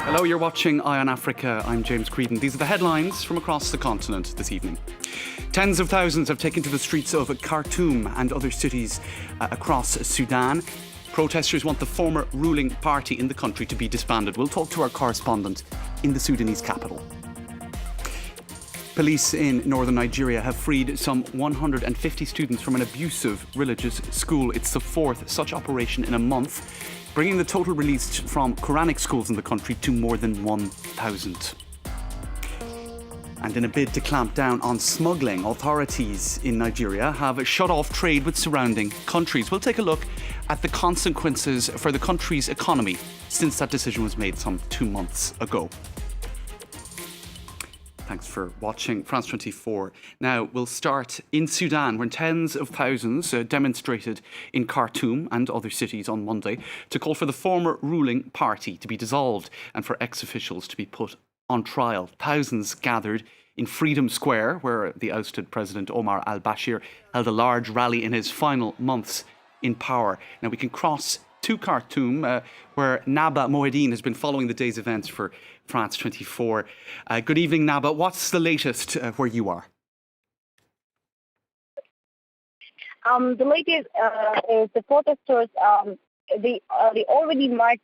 Hello, you're watching Eye on Africa. I'm James Creedon. These are the headlines from across the continent this evening. Tens of thousands have taken to the streets of Khartoum and other cities across Sudan. Protesters want the former ruling party in the country to be disbanded. We'll talk to our correspondent in the Sudanese capital. Police in northern Nigeria have freed some 150 students from an abusive religious school. It's the fourth such operation in a month, bringing the total released from Quranic schools in the country to more than 1,000. And in a bid to clamp down on smuggling, authorities in Nigeria have shut off trade with surrounding countries. We'll take a look at the consequences for the country's economy since that decision was made some 2 months ago. Thanks for watching France 24. Now, we'll start in Sudan, where tens of thousands demonstrated in Khartoum and other cities on Monday to call for the former ruling party to be dissolved and for ex-officials to be put on trial. Thousands gathered in Freedom Square, where the ousted President Omar al-Bashir held a large rally in his final months in power. Now, we can cross to Khartoum, where Naba Mohedin has been following the day's events for France 24. Good evening, Naba. What's the latest where you are? The latest is the protesters. They already marked.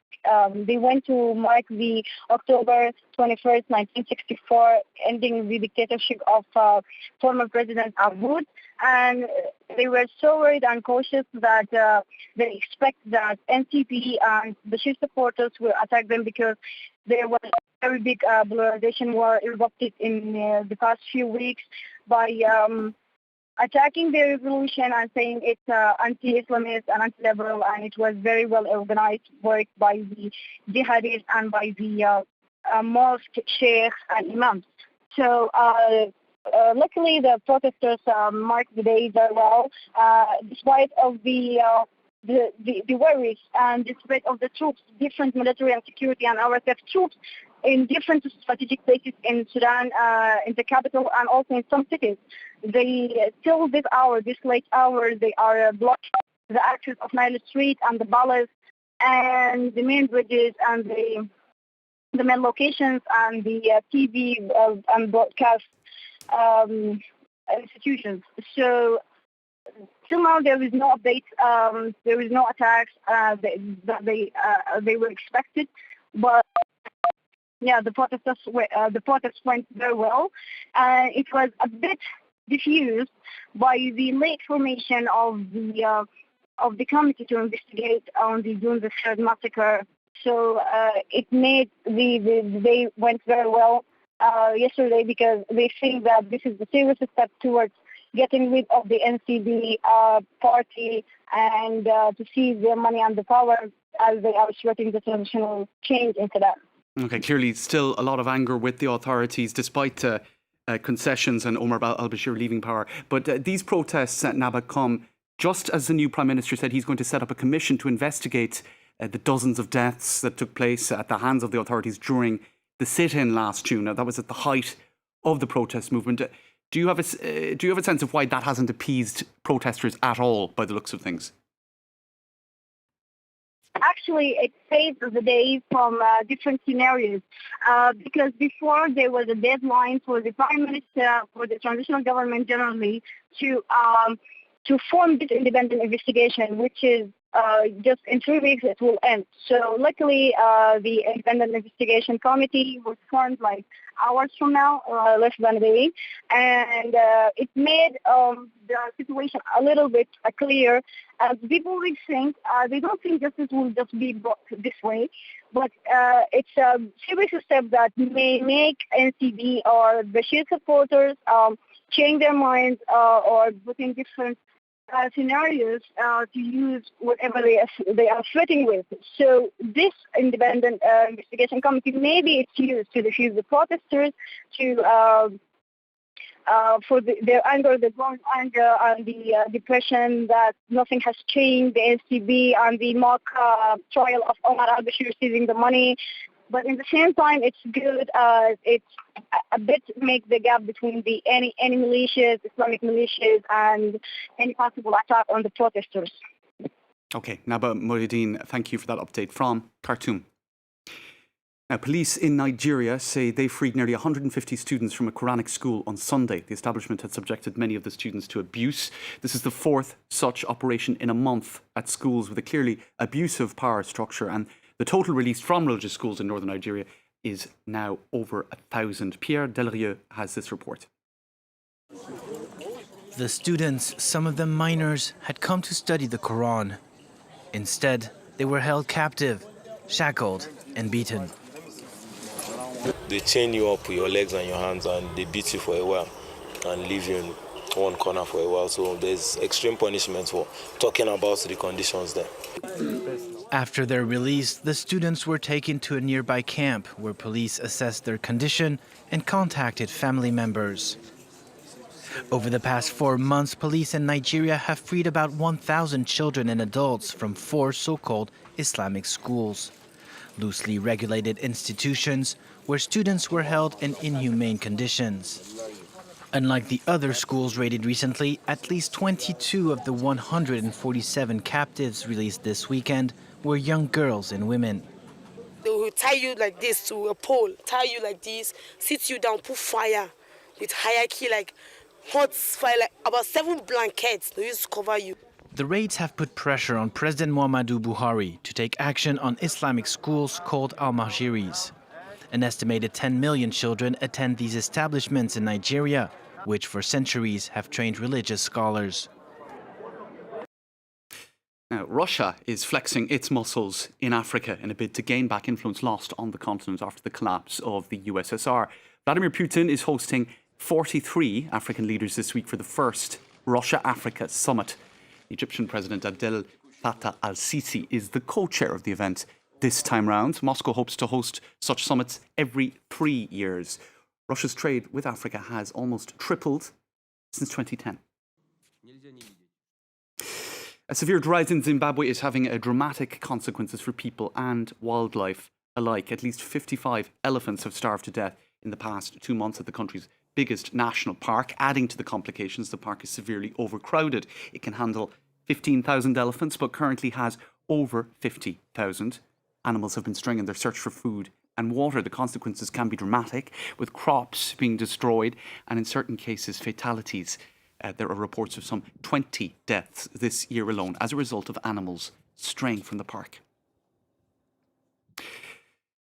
They went to mark the October 21st, 1964, ending the dictatorship of former President Aboud. And they were so worried and cautious that they expect that NCP and Bashir supporters will attack them because there was a very big polarization war erupted in the past few weeks by attacking the revolution and saying it's anti-Islamist and anti-liberal, and it was very well organized work by the jihadists and by the mosque sheikhs and imams. So luckily, the protesters marked the day very well, despite of the worries and the spread of the troops, different military and security and RSF troops in different strategic places in Sudan, in the capital, and also in some cities. They till this hour, this late hour, they are blocking the access of Nile Street and the palace and the main bridges and the main locations and the TV and broadcast institutions. So till now there is no updates. There is no attacks that they were expected, but yeah, the protests went very well. It was a bit diffused by the late formation of the committee to investigate on the June the 3rd massacre. So it made the day went very well yesterday because they think that this is the serious step towards getting rid of the NCB party and to seize their money and the power as they are sweating the transitional change in Sudan. Okay, clearly still a lot of anger with the authorities despite concessions and Omar al-Bashir leaving power. But these protests at Naba come just as the new Prime Minister said he's going to set up a commission to investigate the dozens of deaths that took place at the hands of the authorities during the sit-in last June. Now, that was at the height of the protest movement. Do you have a sense of why that hasn't appeased protesters at all, by the looks of things? Actually, it saves the day from different scenarios because before there was a deadline for the Prime Minister, for the transitional government generally, to form this independent investigation, which is just in 3 weeks it will end. So luckily, the independent investigation committee was formed like hours from now, less than a day, and it made the situation a little bit clear. People will think, they don't think justice will just be brought this way, but it's a serious step that may make NCB or Bashir supporters change their minds or put in different scenarios to use whatever they are threatening with. So this independent investigation committee, maybe it's used to defuse the protesters, to for their anger, the growing anger and the depression that nothing has changed, the NCB and the mock trial of Omar al-Bashir seizing the money. But in the same time, it's good. It's a bit make the gap between the any militias, Islamic militias, and any possible attack on the protesters. Okay, Naba Mohedin, thank you for that update from Khartoum. Now, police in Nigeria say they freed nearly 150 students from a Quranic school on Sunday. The establishment had subjected many of the students to abuse. This is the fourth such operation in a month at schools with a clearly abusive power structure. And the total released from religious schools in northern Nigeria is now over 1,000. Pierre Delrieux has this report. The students, some of them minors, had come to study the Quran. Instead, they were held captive, shackled and beaten. They chain you up with your legs and your hands and they beat you for a while and leave you in one corner for a while. So there's extreme punishment for talking about the conditions there. After their release, the students were taken to a nearby camp where police assessed their condition and contacted family members. Over the past 4 months, police in Nigeria have freed about 1,000 children and adults from 4 so-called Islamic schools, loosely regulated institutions where students were held in inhumane conditions. Unlike the other schools raided recently, at least 22 of the 147 captives released this weekend were young girls and women. They will tie you like this to a pole, tie you like this, sit you down, put fire with hierarchy, like hot fire, like about 7 blankets they used to cover you. The raids have put pressure on President Muhammadu Buhari to take action on Islamic schools called al-Majiris. An estimated 10 million children attend these establishments in Nigeria, which for centuries have trained religious scholars. Now, Russia is flexing its muscles in Africa in a bid to gain back influence lost on the continent after the collapse of the USSR. Vladimir Putin is hosting 43 African leaders this week for the first Russia-Africa summit. Egyptian President Abdel Fattah al-Sisi is the co-chair of the event this time round. Moscow hopes to host such summits every 3 years. Russia's trade with Africa has almost tripled since 2010. A severe drought in Zimbabwe is having dramatic consequences for people and wildlife alike. At least 55 elephants have starved to death in the past 2 months at the country's biggest national park. Adding to the complications, the park is severely overcrowded. It can handle 15,000 elephants, but currently has over 50,000. Animals have been strung in their search for food and water. The consequences can be dramatic, with crops being destroyed and in certain cases fatalities. There are reports of some 20 deaths this year alone as a result of animals straying from the park.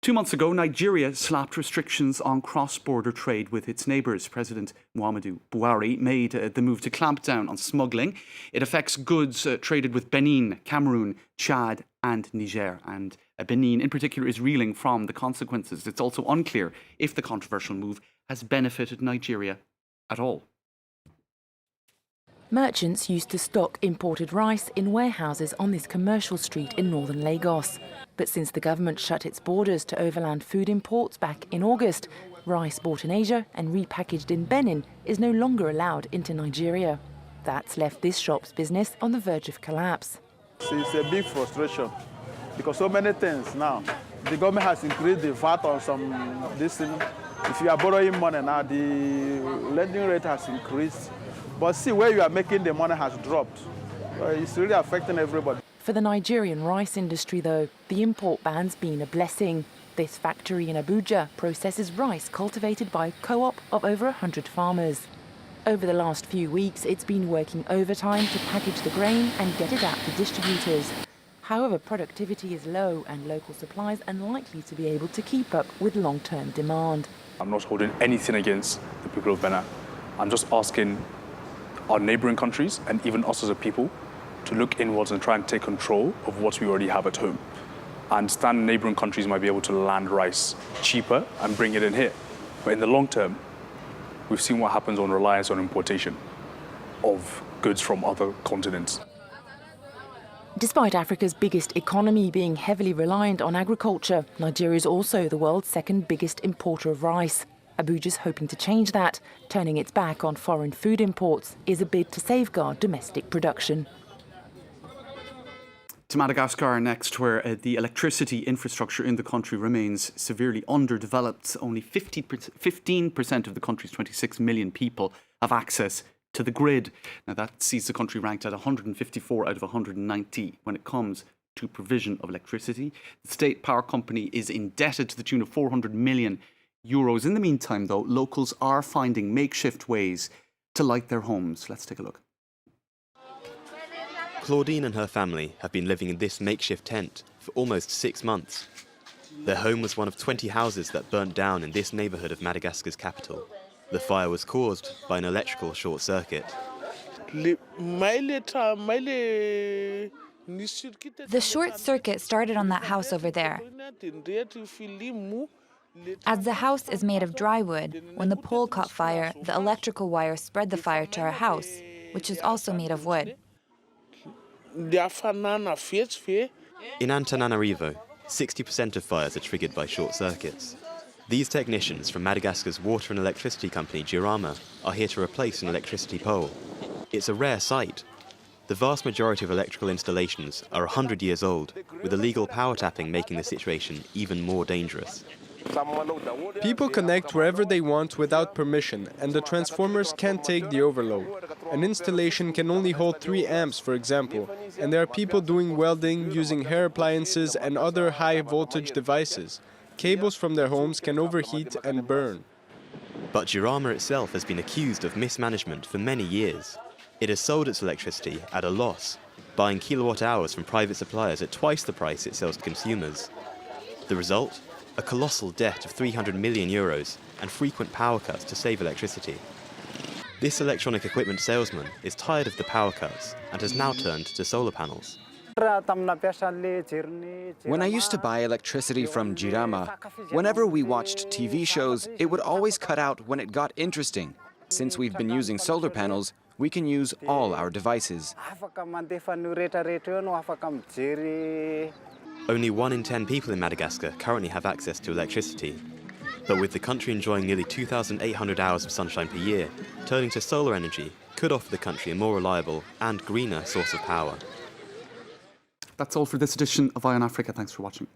2 months ago, Nigeria slapped restrictions on cross-border trade with its neighbours. President Muhammadu Buhari made the move to clamp down on smuggling. It affects goods traded with Benin, Cameroon, Chad and Niger. And Benin in particular is reeling from the consequences. It's also unclear if the controversial move has benefited Nigeria at all. Merchants used to stock imported rice in warehouses on this commercial street in northern Lagos. But since the government shut its borders to overland food imports back in August, rice bought in Asia and repackaged in Benin is no longer allowed into Nigeria. That's left this shop's business on the verge of collapse. It's a big frustration because so many things now. The government has increased the VAT on some this thing. If you are borrowing money now, the lending rate has increased. But see, where you are making the money has dropped. It's really affecting everybody. For the Nigerian rice industry, though, the import ban's been a blessing. This factory in Abuja processes rice cultivated by a co-op of over 100 farmers. Over the last few weeks, it's been working overtime to package the grain and get it out to distributors. However, productivity is low and local supplies unlikely to be able to keep up with long-term demand. I'm not holding anything against the people of Benin. I'm just asking our neighboring countries and even us as a people to look inwards and try and take control of what we already have at home. I understand neighboring countries might be able to land rice cheaper and bring it in here. But in the long term, we've seen what happens on reliance on importation of goods from other continents. Despite Africa's biggest economy being heavily reliant on agriculture, Nigeria is also the world's second biggest importer of rice. Abuja's hoping to change that. Turning its back on foreign food imports is a bid to safeguard domestic production. To Madagascar next, where the electricity infrastructure in the country remains severely underdeveloped. Only 15% of the country's 26 million people have access to the grid. Now that sees the country ranked at 154 out of 190 when it comes to provision of electricity. The state power company is indebted to the tune of 400 million euros. In the meantime, though, locals are finding makeshift ways to light their homes. Let's take a look. Claudine and her family have been living in this makeshift tent for almost 6 months. Their home was one of 20 houses that burnt down in this neighbourhood of Madagascar's capital. The fire was caused by an electrical short circuit. The short circuit started on that house over there. As the house is made of dry wood, when the pole caught fire, the electrical wire spread the fire to our house, which is also made of wood. In Antananarivo, 60% of fires are triggered by short circuits. These technicians from Madagascar's water and electricity company, Girama, are here to replace an electricity pole. It's a rare sight. The vast majority of electrical installations are 100 years old, with illegal power tapping making the situation even more dangerous. People connect wherever they want without permission, and the transformers can't take the overload. An installation can only hold 3 amps, for example, and there are people doing welding, using hair appliances and other high-voltage devices. Cables from their homes can overheat and burn. But Girama itself has been accused of mismanagement for many years. It has sold its electricity at a loss, buying kilowatt hours from private suppliers at twice the price it sells to consumers. The result? A colossal debt of 300 million euros and frequent power cuts to save electricity. This electronic equipment salesman is tired of the power cuts and has now turned to solar panels. When I used to buy electricity from Girama, whenever we watched TV shows, it would always cut out when it got interesting. Since we've been using solar panels, we can use all our devices. Only 1 in 10 people in Madagascar currently have access to electricity. But with the country enjoying nearly 2,800 hours of sunshine per year, turning to solar energy could offer the country a more reliable and greener source of power. That's all for this edition of Eye on Africa. Thanks for watching.